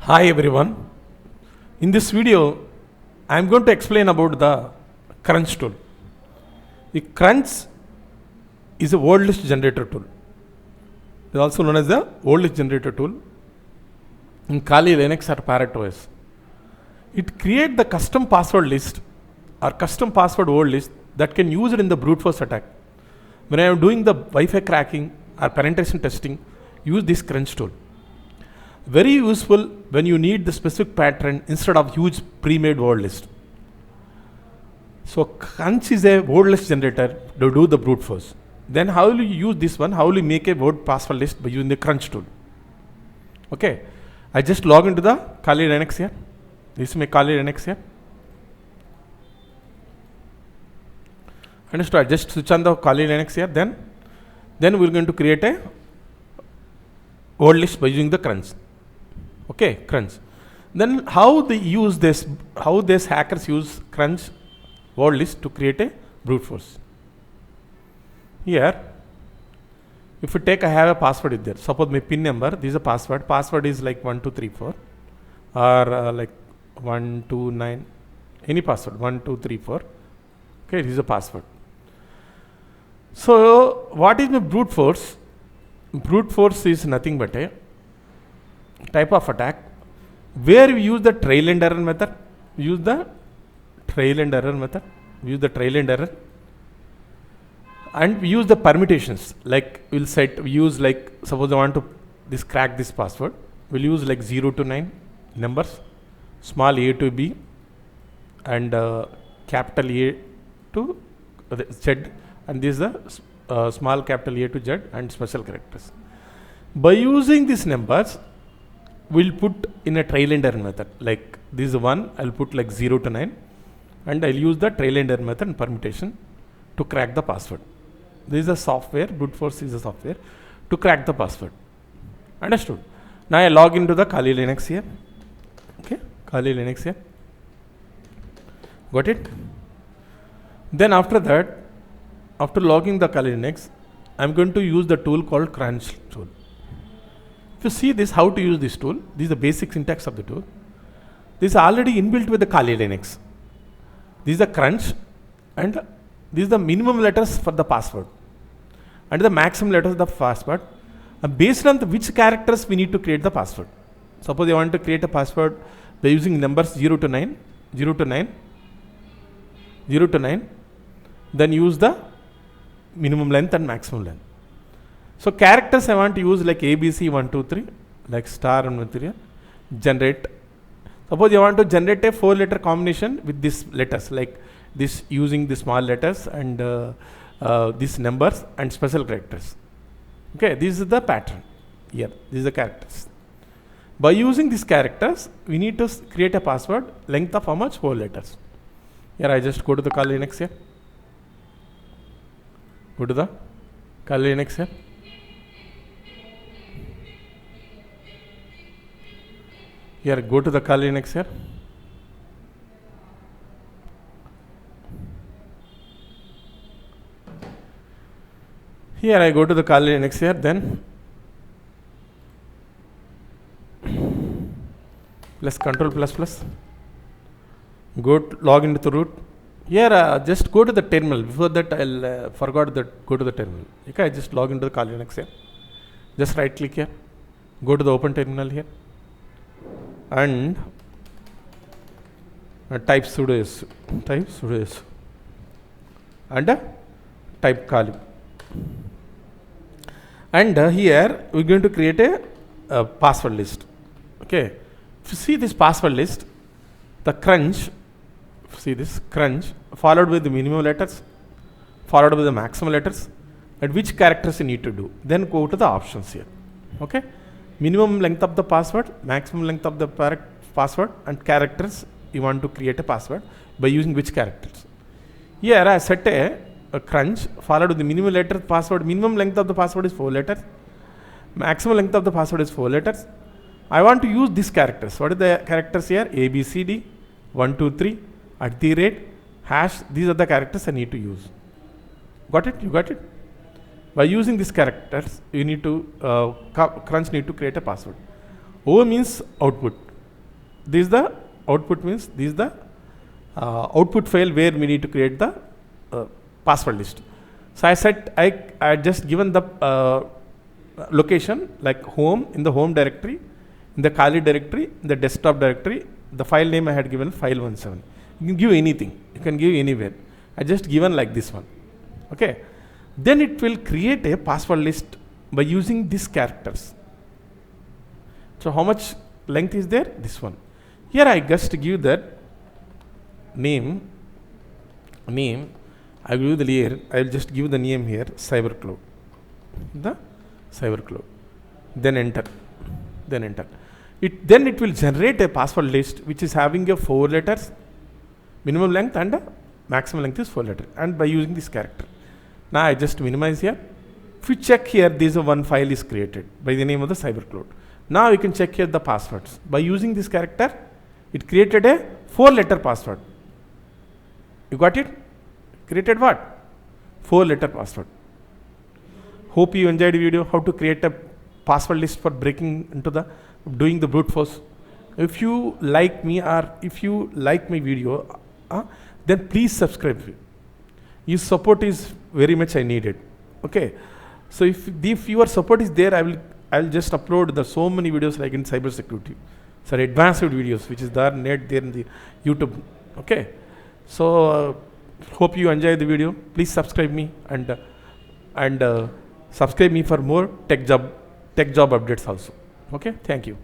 Hi everyone. In this video, I am going to explain about the crunch tool. The crunch is a word list generator tool. It is also known as the word list generator tool in Kali Linux or Parrot OS. It creates the custom password list or custom password word list that can use it in the brute force attack. When I am doing the Wi-Fi cracking or penetration testing, use this crunch tool. Very useful when you need the specific pattern instead of huge pre-made word list. So crunch is a word list generator to do the brute force. Then how will you use this one? How will you make a word password list by using the crunch tool? Okay, I just log into the Kali Linux here. This is my Kali Linux here. Understood? I just switch on the Kali Linux here. Then we're going to create a word list by using the crunch. Okay, crunch. Then how they use this? How these hackers use crunch word list to create a brute force? Here, if you take, I have a password in there. Suppose my PIN number. This is a password. Password is like 1234 or like 129. Any password 1234. Okay, this is a password. So what is my brute force? Brute force is nothing but a type of attack where we use the trail and error method. Use the trail and error method. Use the trail and error. And we use the permutations. Like we use like, suppose I want to crack this password. We'll use like 0 to 9 numbers, small a to b, and capital A to Z, and this is the small capital A to Z and special characters. By using these numbers, we'll put in a trail and error method. Like this is one, I'll put like 0 to 9, and I'll use the trail and error method and permutation to crack the password. This is a software, brute force is a software to crack the password. Understood? Now I log into the Kali Linux here. Okay, Kali Linux here. Got it? Then after that, after logging the Kali Linux, I'm going to use the tool called crunch tool. If you see this, how to use this tool, this is the basic syntax of the tool. This is already inbuilt with the Kali Linux. This is the crunch, and this is the minimum letters for the password, and the maximum letters of the password. And based on which characters we need to create the password. Suppose I want to create a password by using numbers 0 to 9, 0 to 9, 0 to 9, then use the minimum length and maximum length. So characters I want to use like ABC 1, 2, 3, like star and 1, 3, generate. Suppose you want to generate a 4-letter combination with these letters, like this using the small letters and these numbers and special characters. Okay, this is the pattern here. These are the characters. By using these characters, we need to create a password length of how much? 4 letters. Here I just go to the Kali Linux here. Go to the Kali Linux here. Here, go to the Kali Linux here. Here I go to the Kali Linux here, then plus control plus. Go to log into the root. Here just go to the terminal. Before that I'll forgot that go to the terminal. Okay, I just log into the Kali Linux here. Just right click here. Go to the open terminal here. And type sudo su. Type sudo su. And type Kali. And here we're going to create a password list. Okay. If you see this password list, the crunch, see this crunch followed with the minimum letters, followed with the maximum letters, and which characters you need to do. Then go to the options here. Okay. Minimum length of the password, maximum length of the password, and characters you want to create a password by using which characters. Here I set a crunch followed with the minimum letter password. Minimum length of the password is 4 letters. Maximum length of the password is 4 letters. I want to use these characters. What are the characters here? A, B, C, D, 1, 2, 3, @ hash. These are the characters I need to use. Got it? You got it? By using these characters, you need to crunch need to create a password. O means output. this is the output, means this is the output file where we need to create the password list. So I said I just given the location like home, in the home directory, in the Kali directory, in the desktop directory. The file name I had given file17. You can give anything, you can give anywhere. I just given like this one. Okay. Then it will create a password list by using these characters. So how much length is there? This one. Here I just give that name. I will give the layer. I will just give the name here, CyberCloud. The CyberCloud. Then enter. Then enter. Then it will generate a password list which is having a 4 letters minimum length and a maximum length is 4 letters, and by using this character. Now I just minimize here. If you check here, this one file is created by the name of the CyberCloud. Now you can check here the passwords. By using this character, it created a 4-letter password. You got it? Created what? 4-letter password. Hope you enjoyed the video, how to create a password list for breaking into the, doing the brute force. If you like me or if you like my video, then please subscribe. Your support is very much I needed. Okay. So if your support is there, I will just upload so many videos like in cybersecurity. So advanced videos which is there in the YouTube. Okay. So hope you enjoy the video. Please subscribe me and subscribe me for more tech job updates also. Okay. Thank you.